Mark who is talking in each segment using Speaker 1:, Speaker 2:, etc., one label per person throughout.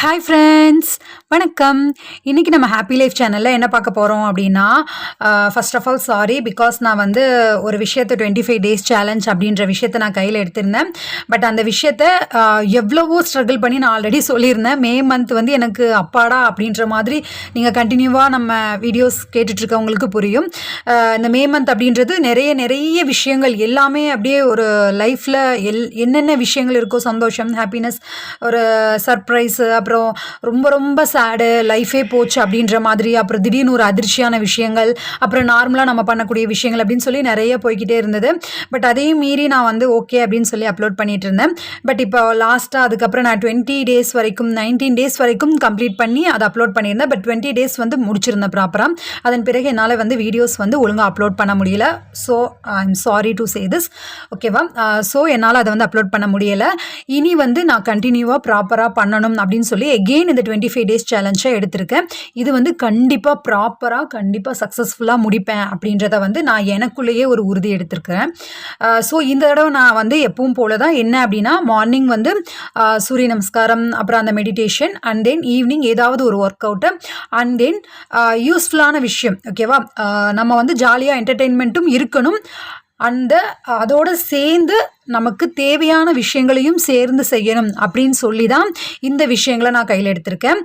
Speaker 1: Hi friends, வணக்கம். இன்றைக்கி நம்ம ஹாப்பி லைஃப் சேனலில் என்ன பார்க்க போகிறோம் அப்படின்னா, first of all sorry, because நான் வந்து ஒரு விஷயத்தை 25 டேஸ் சேலஞ்ச் அப்படின்ற விஷயத்தை நான் கையில் எடுத்திருந்தேன். பட் அந்த விஷயத்தை எவ்வளவோ ஸ்ட்ரகிள் பண்ணி நான் ஆல்ரெடி சொல்லியிருந்தேன். மே மந்த் வந்து எனக்கு அப்பாடா அப்படின்ற மாதிரி நீங்கள் கண்டினியூவாக நம்ம வீடியோஸ் கேட்டுட்ருக்கவங்களுக்கு புரியும். இந்த மே மந்த் அப்படின்றது நிறைய விஷயங்கள் எல்லாமே அப்படியே ஒரு லைஃப்பில் என்னென்ன விஷயங்கள் இருக்கோ, சந்தோஷம், ஹாப்பினஸ், ஒரு சர்ப்ரைஸு, அப்புறம் ரொம்ப சேடு, லைஃபே போச்சு அப்படின்ற மாதிரி, அப்புறம் திடீர்னு ஒரு அதிர்ச்சியான விஷயங்கள், அப்புறம் நார்மலாக நம்ம பண்ணக்கூடிய விஷயங்கள் அப்படின்னு சொல்லி நிறைய போய்கிட்டே இருந்தது. பட் அதையும் மீறி நான் வந்து ஓகே அப்படின்னு சொல்லி அப்லோட் பண்ணிட்டு இருந்தேன். பட் இப்போ லாஸ்ட்டாக அதுக்கப்புறம் நான் 20 டேஸ் வரைக்கும் 19 டேஸ் வரைக்கும் கம்ப்ளீட் பண்ணி அதை அப்லோட் பண்ணியிருந்தேன். பட் 20 டேஸ் வந்து முடிச்சிருந்தேன் ப்ராப்பராக. அதன் பிறகு என்னால் வந்து வீடியோஸ் வந்து ஒழுங்காக அப்லோட் பண்ண முடியல. So I am sorry to say this, ஓகேவா? ஸோ என்னால் அதை வந்து அப்லோட் பண்ண முடியலை. இனி வந்து நான் கண்டினியூவாக ப்ராப்பராக பண்ணணும் அப்படின்னு சொல்லி எகெயின் இந்த 25 டேஸ் சேலஞ்சை எடுத்திருக்கேன். இது வந்து கண்டிப்பாக சக்ஸஸ்ஃபுல்லாக முடிப்பேன் அப்படின்றத வந்து நான் எனக்குள்ளேயே ஒரு உறுதி எடுத்திருக்கிறேன். ஸோ இந்த தடவை நான் வந்து எப்பவும் போல தான், என்ன அப்படின்னா, மார்னிங் வந்து சூரிய நமஸ்காரம், அப்புறம் அந்த மெடிடேஷன், அண்ட் தென் ஈவினிங் ஏதாவது ஒரு ஒர்க் அவுட்டு, அண்ட் தென் யூஸ்ஃபுல்லான விஷயம், ஓகேவா? நம்ம வந்து ஜாலியாக என்டர்டெயின்மெண்ட்டும் இருக்கணும், அதோடு சேர்ந்து நமக்கு தேவையான விஷயங்களையும் சேர்ந்து செய்யணும் அப்படின்னு சொல்லி தான் இந்த விஷயங்களை நான் கையில் எடுத்திருக்கேன்.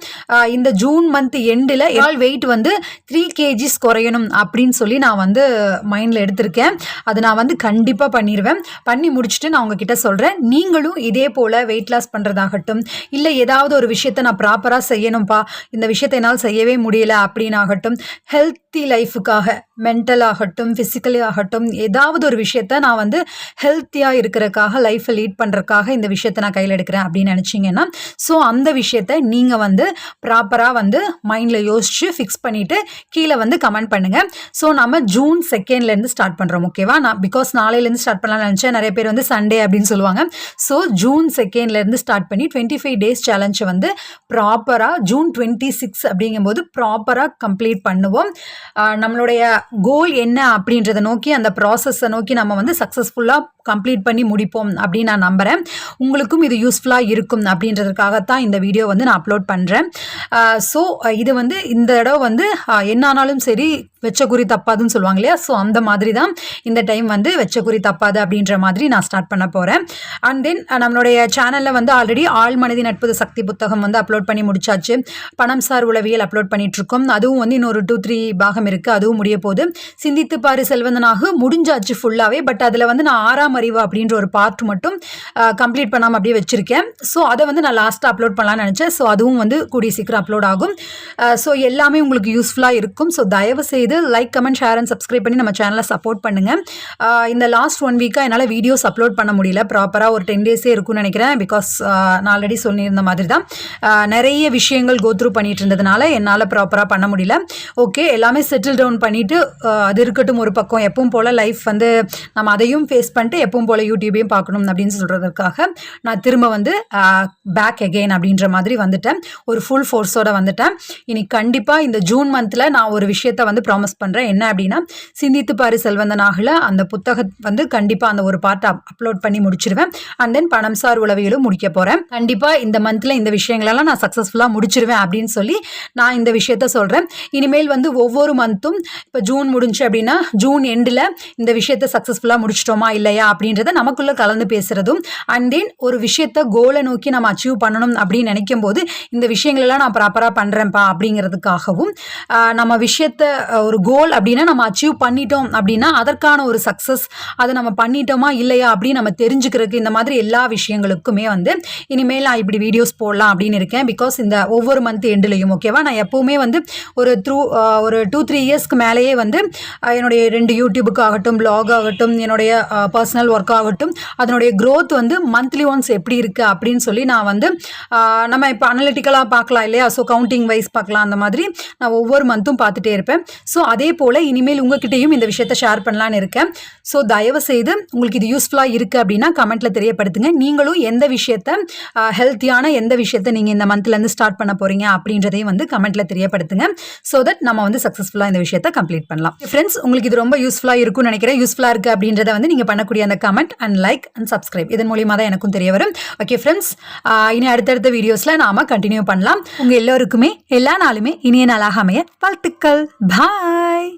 Speaker 1: இந்த ஜூன் மந்த் எண்டில் என்னால் வெயிட் வந்து 3 kgs குறையணும் அப்படின்னு சொல்லி நான் வந்து மைண்டில் எடுத்திருக்கேன். அது நான் வந்து கண்டிப்பாக பண்ணிடுவேன். பண்ணி முடிச்சுட்டு நான் உங்ககிட்ட சொல்கிறேன். நீங்களும் இதே போல் வெயிட் லாஸ் பண்ணுறதாகட்டும், இல்லை ஏதாவது ஒரு விஷயத்தை நான் ப்ராப்பராக செய்யணும்ப்பா, இந்த விஷயத்தை என்னால் செய்யவே முடியல அப்படின்னாகட்டும், ஹெல்த்தி லைஃபுக்காக, மென்டல் ஆகட்டும், ஃபிசிக்கலி ஆகட்டும், ஏதாவது ஒரு விஷயத்தை நான் வந்து ஹெல்த்தியாக இருக்கிறதுக்காக, லைஃப்பை லீட் பண்ணுறதுக்காக இந்த விஷயத்தை நான் கையில் எடுக்கிறேன் அப்படின்னு நினச்சிங்கன்னா, ஸோ அந்த விஷயத்தை நீங்கள் வந்து ப்ராப்பராக வந்து மைண்டில் யோசித்து ஃபிக்ஸ் பண்ணிவிட்டு கீழே வந்து கமெண்ட் பண்ணுங்கள். ஸோ நம்ம ஜூன் 2 ஸ்டார்ட் பண்ணுறோம், ஓகேவா? நான் பிகாஸ் நாளையிலேருந்து ஸ்டார்ட் பண்ணலாம்னு நினச்சேன். நிறைய பேர் வந்து சண்டே அப்படின்னு சொல்லுவாங்க. ஸோ ஜூன் 2 ஸ்டார்ட் பண்ணி 25 டேஸ் சேலஞ்சை வந்து ப்ராப்பராக ஜூன் 26 அப்படிங்கும்போது ப்ராப்பராக கம்ப்ளீட் பண்ணுவோம். நம்மளுடைய கோல் என்ன அப்படின்றத நோக்கி, அந்த ப்ராசஸை நோக்கி நம்ம வந்து சக்ஸஸ்ஃபுல்லாக கம்ப்ளீட் பண்ணி முடிப்போம் அப்படின்னு நான் நம்புகிறேன். உங்களுக்கும் இது யூஸ்ஃபுல்லாக இருக்கும் அப்படின்றதுக்காகத்தான் இந்த வீடியோ வந்து நான் அப்லோட் பண்ணுறேன். ஸோ இது வந்து இந்த தடவை வந்து என்ன ஆனாலும் சரி, வெச்ச குறி தப்பாதுன்னு சொல்லுவாங்க இல்லையா? ஸோ அந்த மாதிரி தான் இந்த டைம் வந்து வெச்ச குறி தப்பாது அப்படின்ற மாதிரி நான் ஸ்டார்ட் பண்ண போகிறேன். அண்ட் தென் நம்மளுடைய சேனலில் வந்து ஆல்ரெடி ஆள் மனதின் அற்புத சக்தி புத்தகம் வந்து அப்லோட் பண்ணி முடிச்சாச்சு. பணம் சார் உளவியல் அப்லோட் பண்ணிகிட்ருக்கோம். அதுவும் வந்து இன்னொரு 2-3 பாகம் இருக்குது, அதுவும் முடிய போகுது. சிந்தித்து பாரு செல்வந்தனாக முடிஞ்சாச்சு ஃபுல்லாகவே. பட் அதில் வந்து நான் 6ஆம் அறிவு அப்படின்ற ஒரு பார்ட் மட்டும் கம்ப்ளீட் பண்ணாமல் அப்படியே வச்சுருக்கேன். ஸோ அதை வந்து நான் லாஸ்ட்டாக அப்லோட் பண்ணலான்னு நினச்சேன். ஸோ அதுவும் வந்து கூடிய சீக்கிரம் அப்லோட் ஆகும். ஸோ எல்லாமே உங்களுக்கு யூஸ்ஃபுல்லாக இருக்கும். ஸோ தயவு செய்து like, comment, share and subscribe பண்ணி நம்ம சேனலை சப்போர்ட் பண்ணுங்கள். இந்த லாஸ்ட் 1 வீக்காக என்னால் வீடியோஸ் அப்லோட் பண்ண முடியல. ப்ராப்பராக ஒரு 10 டேஸே இருக்கும்னு நினைக்கிறேன். பிகாஸ் நான் ஆல்ரெடி சொல்லியிருந்த மாதிரி தான் நிறைய விஷயங்கள் கோத்ரூ பண்ணிட்டு இருந்ததுனால என்னால் ப்ராப்பராக பண்ண முடியல. ஓகே, எல்லாமே செட்டில் டவுன் பண்ணிவிட்டு அது இருக்கட்டும் ஒரு பக்கம். எப்பவும் போல் லைஃப் வந்து நம்ம அதையும் ஃபேஸ் பண்ணிட்டு எப்பவும் போல் யூடியூபையும் பார்க்கணும் அப்படின்னு சொல்கிறதுக்காக நான் திரும்ப வந்து பேக் அகெயின் அப்படின்ற மாதிரி வந்துட்டேன். ஒரு ஃபுல் ஃபோர்ஸோடு வந்துட்டேன். இனி கண்டிப்பாக இந்த ஜூன் மந்தில் நான் ஒரு விஷயத்தை வந்து ப்ராமிஸ் பண்ணுறேன். என்ன அப்படின்னா, சிந்தித்து பாரு செல்வந்தனாகல அந்த புத்தகம் வந்து கண்டிப்பாக அந்த ஒரு பார்ட்டை அப்லோட் பண்ணி முடிச்சிருவேன். அண்ட் தென் பணம் சார் உளவியலும் முடிக்க போகிறேன். கண்டிப்பாக இந்த மந்தில் இந்த விஷயங்களெல்லாம் நான் சக்ஸஸ்ஃபுல்லாக முடிச்சிருவேன் அப்படின்னு சொல்லி நான் இந்த விஷயத்த சொல்கிறேன். இனிமேல் வந்து ஒவ்வொரு மந்த்தும், இப்போ ஜூன் முடிஞ்சு அப்படின்னா ஜூன் எண்டில் இந்த விஷயத்தை சக்ஸஸ்ஃபுல்லாக முடிச்சிட்டோமா இல்லையா அப்படின்றத நமக்குள்ளே கலந்து பேசுகிறதும், அண்ட் தென் ஒரு விஷயத்தை கோலை நோக்கி நம்ம அச்சீவ் பண்ணணும் அப்படின்னு நினைக்கும் போது இந்த விஷயங்களெல்லாம் நான் ப்ராப்பராக பண்ணுறேன்ப்பா அப்படிங்கிறதுக்காகவும், நம்ம விஷயத்தை ஒரு கோல் அப்படின்னா நம்ம அச்சீவ் பண்ணிட்டோம் அப்படின்னா அதற்கான ஒரு சக்ஸஸ், அதை நம்ம பண்ணிட்டோமா இல்லையா அப்படின்னு நம்ம தெரிஞ்சுக்கிறதுக்கு, இந்த மாதிரி எல்லா விஷயங்களுக்குமே வந்து இனிமேல் நான் இப்படி வீடியோஸ் போடலாம் அப்படின்னு இருக்கேன். பிகாஸ் இந்த ஒவ்வொரு மந்த் எண்டுலையும், ஓகேவா, நான் எப்போவுமே வந்து ஒரு 2-3 இயர்ஸ்க்கு மேலேயே வந்து என்னுடைய 2 யூடியூபுக்கு ஆகட்டும், பிளாக் ஆகட்டும், என்னுடைய பர்சனல் ஒர்க் ஆகட்டும், அதனுடைய க்ரோத் வந்து மந்த்லி ஒன்ஸ் எப்படி இருக்குது அப்படின்னு சொல்லி நான் வந்து நம்ம இப்போ அனலிட்டிக்கலாக பார்க்கலாம் இல்லையா? ஸோ கவுண்டிங் வைஸ் பார்க்கலாம். அந்த மாதிரி நான் ஒவ்வொரு மந்த்தும் பார்த்துட்டே இருப்பேன். ஸோ அதே போல் இனிமேல் உங்ககிட்டயும் இந்த விஷயத்தை ஷேர் பண்ணலான்னு இருக்கேன். ஸோ தயவு செய்து உங்களுக்கு இது யூஸ்ஃபுல்லாக இருக்குது அப்படின்னா கமெண்ட்டில் தெரியப்படுத்துங்க. நீங்களும் எந்த விஷயத்த ஹெல்த்தியான எந்த விஷயத்த நீங்கள் இந்த மந்த்லேருந்து ஸ்டார்ட் பண்ண போகிறீங்க அப்படின்றதையும் வந்து கமெண்ட்டில் தெரியப்படுத்துங்க. ஸோ தட் நம்ம வந்து சக்ஸஸ்ஃபுல்லாக இந்த விஷயத்தை கம்ப்ளீட் பண்ணலாம். ஃப்ரெண்ட்ஸ், உங்களுக்கு இது ரொம்ப யூஸ்ஃபுல்லாக இருக்கும்னு நினைக்கிறேன். யூஸ்ஃபுல்லாக இருக்குது அப்படின்றத வந்து நீங்கள் பண்ணக்கூடிய அந்த comment and like and subscribe இதன் மூலியமாக தான் எனக்கும் தெரிய வரும். ஓகே ஃப்ரெண்ட்ஸ், இனி அடுத்தடுத்த வீடியோஸில் நாம கண்டினியூ பண்ணலாம். உங்கள் எல்லோருக்குமே எல்லா நாளுமே இனிய நாளாக அமைய வாழ்த்துக்கள். பாய்.